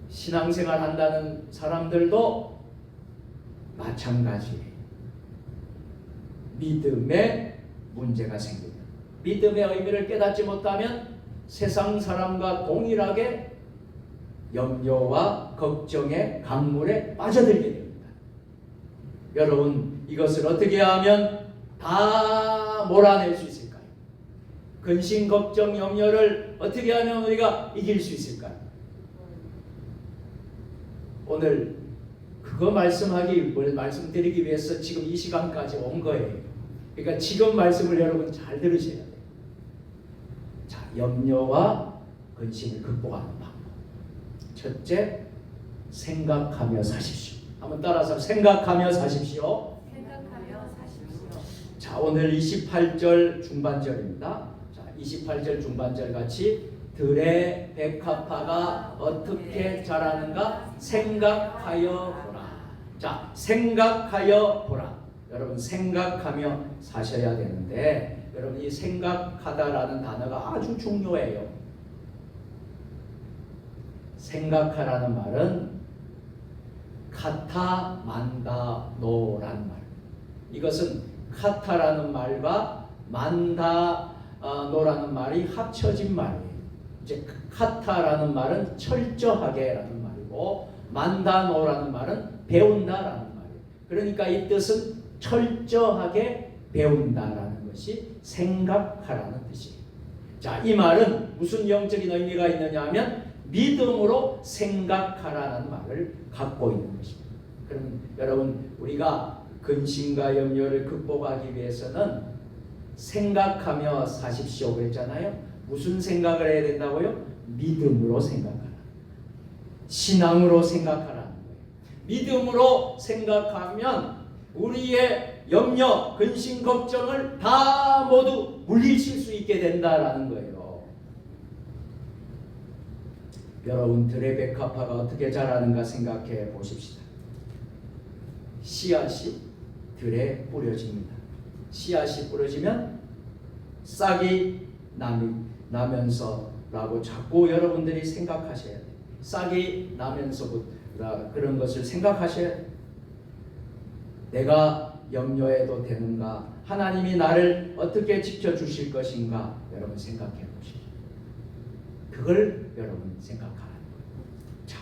신앙생활 한다는 사람들도 마찬가지예요. 믿음의 문제가 생깁니다. 믿음의 의미를 깨닫지 못하면 세상 사람과 동일하게 염려와 걱정의 강물에 빠져들게 됩니다. 여러분, 이것을 어떻게 하면 다 몰아낼 수 있을까요? 근심, 걱정, 염려를 어떻게 하면 우리가 이길 수 있을까요? 오늘 그거 말씀드리기 위해서 지금 이 시간까지 온 거예요. 그러니까 지금 말씀을 여러분 잘 들으셔야 돼요. 자, 염려와 근심을 극복하는 방법. 첫째, 생각하며 사십시오. 한번 따라서 생각하며 사십시오. 생각하며 사십시오. 자, 오늘 28절 중반절입니다. 자, 28절 중반절 같이 들의 백합화가 어떻게 자라는가 생각하여 보라. 자, 생각하여 보라. 여러분 생각하며 사셔야 되는데 여러분 이 생각하다라는 단어가 아주 중요해요. 생각하라는 말은 카타 만다 노라는 말. 이것은 카타라는 말과 만다 노라는 말이 합쳐진 말이에요. 이제 카타라는 말은 철저하게라는 말이고 만다노라는 말은 배운다라는 말이에요. 그러니까 이 뜻은 철저하게 배운다라는 것이 생각하라는 뜻이에요. 자, 이 말은 무슨 영적인 의미가 있느냐 하면 믿음으로 생각하라는 말을 갖고 있는 것입니다. 그럼 여러분 우리가 근심과 염려를 극복하기 위해서는 생각하며 사십시오 그랬잖아요. 무슨 생각을 해야 된다고요? 믿음으로 생각하라. 신앙으로 생각하라는 거예요. 믿음으로 생각하면 우리의 염려, 근심, 걱정을 다 모두 물리칠 수 있게 된다라는 거예요. 여러분 들의 백합화가 어떻게 자라는가 생각해 보십시다. 씨앗이 들에 뿌려집니다. 씨앗이 뿌려지면 싹이 나면서라고 자꾸 여러분들이 생각하셔야 돼요. 싹이 나면서부터 그런 것을 생각하셔야 돼요. 내가 염려해도 되는가? 하나님이 나를 어떻게 지켜주실 것인가? 여러분 생각해 보십시오. 그걸 여러분 생각하라는 거예요. 자,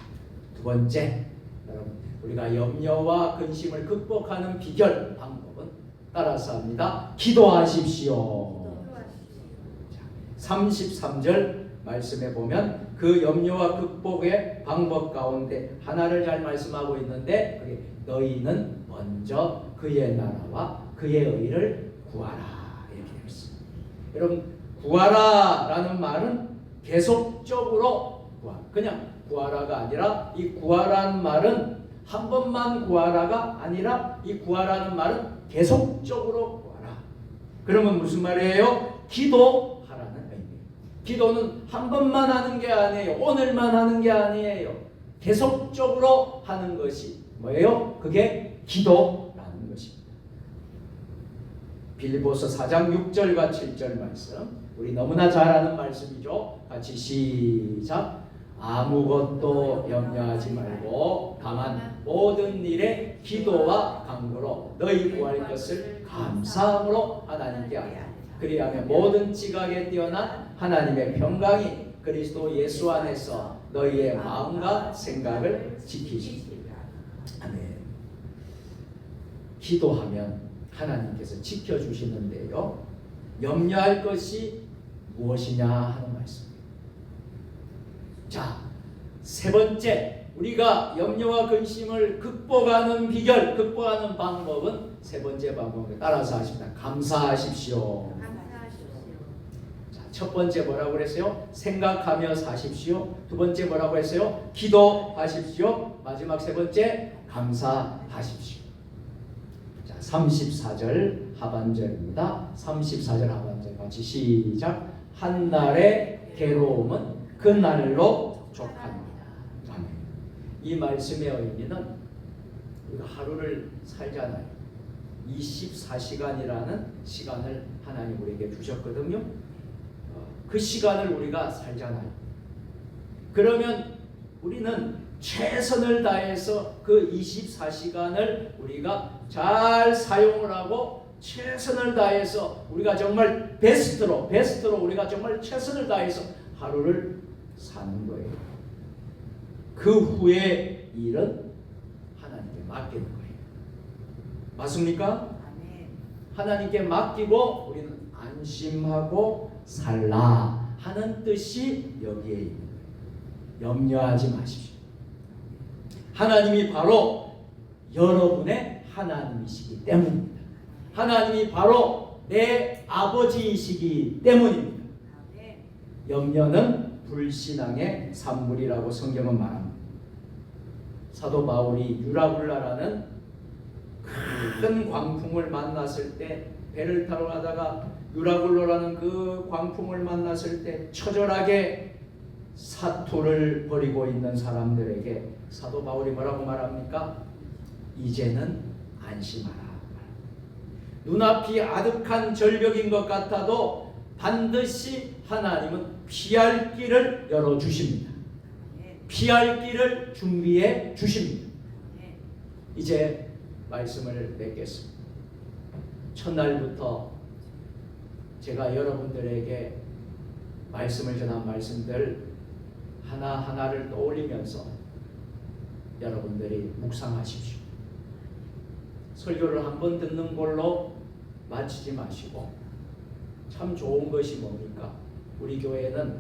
두 번째, 여러분 우리가 염려와 근심을 극복하는 비결 방법은 따라서 합니다. 기도하십시오. 자, 33절 말씀에 보면 그 염려와 극복의 방법 가운데 하나를 잘 말씀하고 있는데 그게 너희는 먼저 그의 나라와 그의 의를 구하라 이렇게 되어 있습니다. 여러분 구하라라는 말은 계속적으로 그냥 구하라가 아니라 이 구하라는 말은 한 번만 구하라가 아니라 이 구하라는 말은 계속적으로 구하라. 그러면 무슨 말이에요? 기도하라는 의미예요. 기도는 한 번만 하는 게 아니에요. 오늘만 하는 게 아니에요. 계속적으로 하는 것이 뭐예요? 그게 기도라는 것입니다. 빌립보서 4장 6절과 7절 말씀 우리 너무나 잘 아는 말씀이죠. 같이 시작. 아무것도 염려하지 말고 다만 모든 일에 기도와 간구로 너희 구할 것을 감사함으로 하나님께 하라. 그리하면 모든 지각에 뛰어난 하나님의 평강이 그리스도 예수 안에서 너희의 마음과 생각을 지키시리라. 아멘. 기도하면 하나님께서 지켜주시는데요. 염려할 것이 무엇이냐 하는 말씀입니다. 자, 세 번째 우리가 염려와 근심을 극복하는 비결, 극복하는 방법은 세 번째 방법을 따라서 하십니다. 감사하십시오. 자, 첫 번째 뭐라고 그랬어요? 생각하며 사십시오. 두 번째 뭐라고 했어요? 기도하십시오. 마지막 세 번째 감사하십시오. 자, 34절 하반절입니다. 34절 하반절 같이 시작. 한날의 괴로움은 그 날로 족합니다. 아멘. 이 말씀의 의미는 우리가 하루를 살잖아요. 24시간이라는 시간을 하나님 우리에게 주셨거든요. 그 시간을 우리가 살잖아요. 그러면 우리는 최선을 다해서 그 24시간을 우리가 잘 사용을 하고 최선을 다해서 우리가 정말 베스트로 우리가 정말 최선을 다해서 하루를 사는 거예요. 그 후에 일은 하나님께 맡기는 거예요. 맞습니까? 하나님께 맡기고 우리는 안심하고 살라 하는 뜻이 여기에 있는 거예요. 염려하지 마십시오. 하나님이 바로 여러분의 하나님이시기 때문입니다. 하나님이 바로 내 아버지이시기 때문입니다. 염려는 불신앙의 산물이라고 성경은 말합니다. 사도 바울이 유라굴라라는 큰 광풍을 만났을 때 배를 타러 가다가 유라굴라라는 그 광풍을 만났을 때 처절하게 사투를 벌이고 있는 사람들에게 사도 바울이 뭐라고 말합니까? 이제는 안심하라. 눈앞이 아득한 절벽인 것 같아도 반드시 하나님은 피할 길을 열어주십니다. 피할 길을 준비해 주십니다. 이제 말씀을 맺겠습니다. 첫날부터 제가 여러분들에게 말씀을 전한 말씀들 하나하나를 떠올리면서 여러분들이 묵상하십시오. 설교를 한번 듣는 걸로 마치지 마시고, 참 좋은 것이 뭡니까? 우리 교회는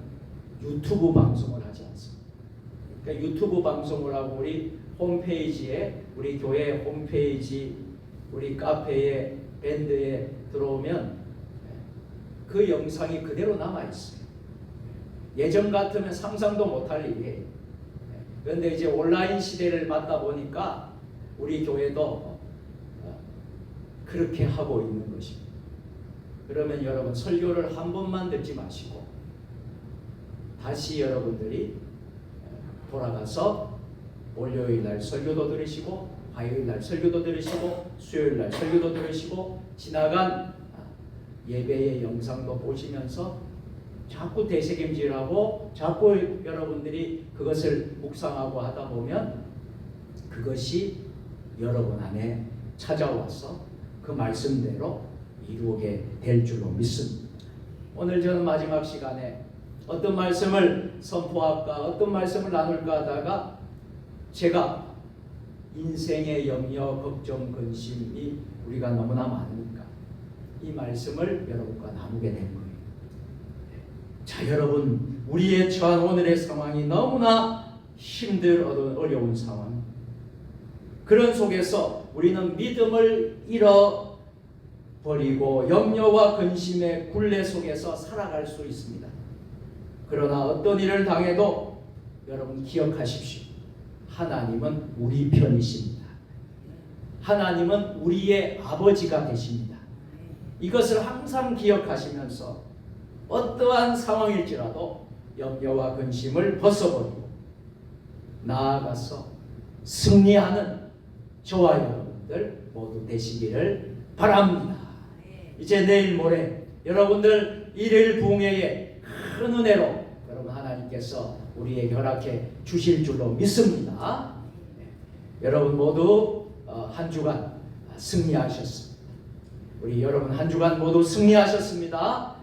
유튜브 방송을 하지 않습니다. 그러니까 유튜브 방송을 하고 우리 홈페이지에, 우리 교회 홈페이지, 우리 카페에, 밴드에 들어오면 그 영상이 그대로 남아있어요. 예전 같으면 상상도 못할 일이에요. 그런데 이제 온라인 시대를 맞다 보니까 우리 교회도 그렇게 하고 있는 것입니다. 그러면 여러분 설교를 한 번만 듣지 마시고 다시 여러분들이 돌아가서 월요일 날 설교도 들으시고, 화요일 날 설교도 들으시고, 수요일 날 설교도 들으시고, 지나간 예배의 영상도 보시면서 자꾸 되새김질하고 자꾸 여러분들이 그것을 묵상하고 하다 보면 그것이 여러분 안에 찾아와서 그 말씀대로 이루게 될 줄로 믿습니다. 오늘 저는 마지막 시간에 어떤 말씀을 선포할까, 어떤 말씀을 나눌까 하다가 제가 인생의 염려, 걱정, 근심이 우리가 너무나 많으니까 이 말씀을 여러분과 나누게 된 거예요. 자, 여러분, 우리의 처한 오늘의 상황이 너무나 힘들어 어려운 상황. 그런 속에서 우리는 믿음을 잃어버리고 염려와 근심의 굴레 속에서 살아갈 수 있습니다. 그러나 어떤 일을 당해도 여러분 기억하십시오. 하나님은 우리 편이십니다. 하나님은 우리의 아버지가 되십니다. 이것을 항상 기억하시면서 어떠한 상황일지라도 염려와 근심을 벗어버리고 나아가서 승리하는 저와 여러분들 모두 되시기를 바랍니다. 이제 내일 모레 여러분들 일일 부흥회의 큰 은혜로 여러분 하나님께서 우리에게 허락해 주실 줄로 믿습니다. 여러분 모두 한 주간 승리하셨습니다. 우리 여러분 한 주간 모두 승리하셨습니다.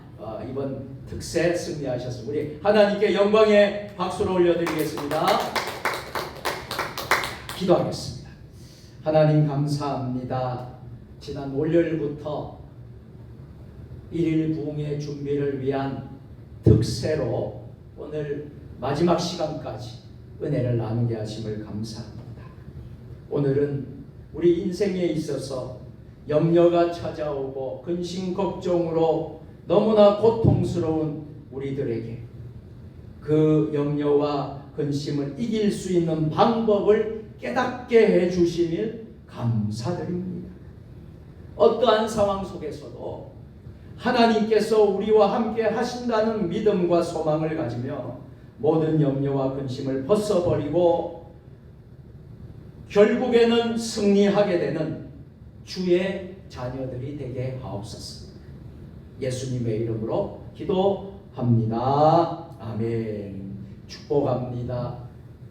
이번 특세 승리하셨습니다. 우리 하나님께 영광의 박수를 올려드리겠습니다. 기도하겠습니다. 하나님 감사합니다. 지난 월요일부터 일일 부흥회 준비를 위한 특세로 오늘 마지막 시간까지 은혜를 나누게 하심을 감사합니다. 오늘은 우리 인생에 있어서 염려가 찾아오고 근심 걱정으로 너무나 고통스러운 우리들에게 그 염려와 근심을 이길 수 있는 방법을 깨닫게 해주시길 감사드립니다. 어떠한 상황 속에서도 하나님께서 우리와 함께 하신다는 믿음과 소망을 가지며 모든 염려와 근심을 벗어버리고 결국에는 승리하게 되는 주의 자녀들이 되게 하옵소서. 예수님의 이름으로 기도합니다. 아멘. 축복합니다.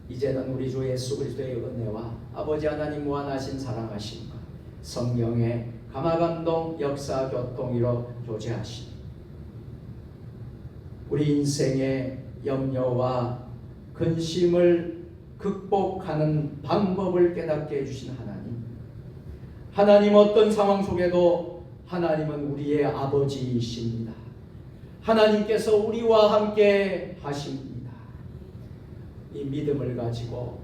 이제는 우리 주 예수 그리스도의 은혜와 아버지 하나님 무한하신 사랑하심과 성령의 감화감동 역사 교통이로 교제하시니 우리 인생의 염려와 근심을 극복하는 방법을 깨닫게 해주신 하나님 어떤 상황 속에도 하나님은 우리의 아버지이십니다. 하나님께서 우리와 함께 하십니다. 이 믿음을 가지고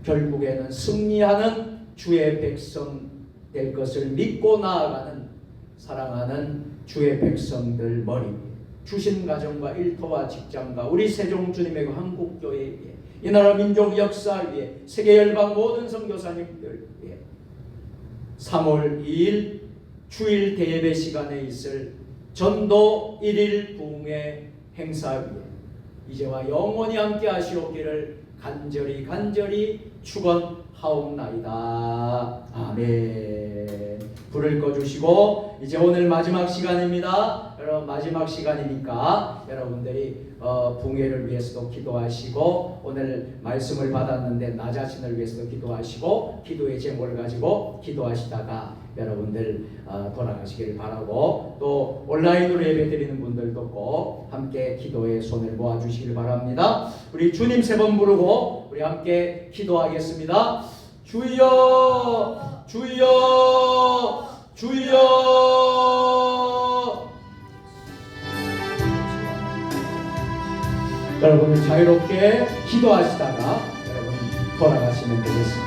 결국에는 승리하는 주의 백성 될 것을 믿고 나아가는 사랑하는 주의 백성들 머리 위에 주신 가정과 일터와 직장과 우리 세종 주님의 한국교회 위에 이 나라 민족 역사 위에 세계 열방 모든 선교사님들 위에 3월 2일 주일 대예배 시간에 있을 전도 1일 부흥회 행사 위에 이제와 영원히 함께 하시옵기를 간절히 축원하옵나이다. 아멘. 불을 꺼주시고 이제 오늘 마지막 시간입니다. 여러분 마지막 시간이니까 여러분들이 붕괴를 위해서도 기도하시고 오늘 말씀을 받았는데 나 자신을 위해서도 기도하시고 기도의 제목을 가지고 기도하시다가 여러분들 돌아가시길 바라고 또 온라인으로 예배드리는 분들도 꼭 함께 기도의 손을 모아주시길 바랍니다. 우리 주님 세 번 부르고 우리 함께 기도하겠습니다. 주여 주여 주여. 여러분은 자유롭게 기도하시다가 여러분 돌아가시면 되겠습니다.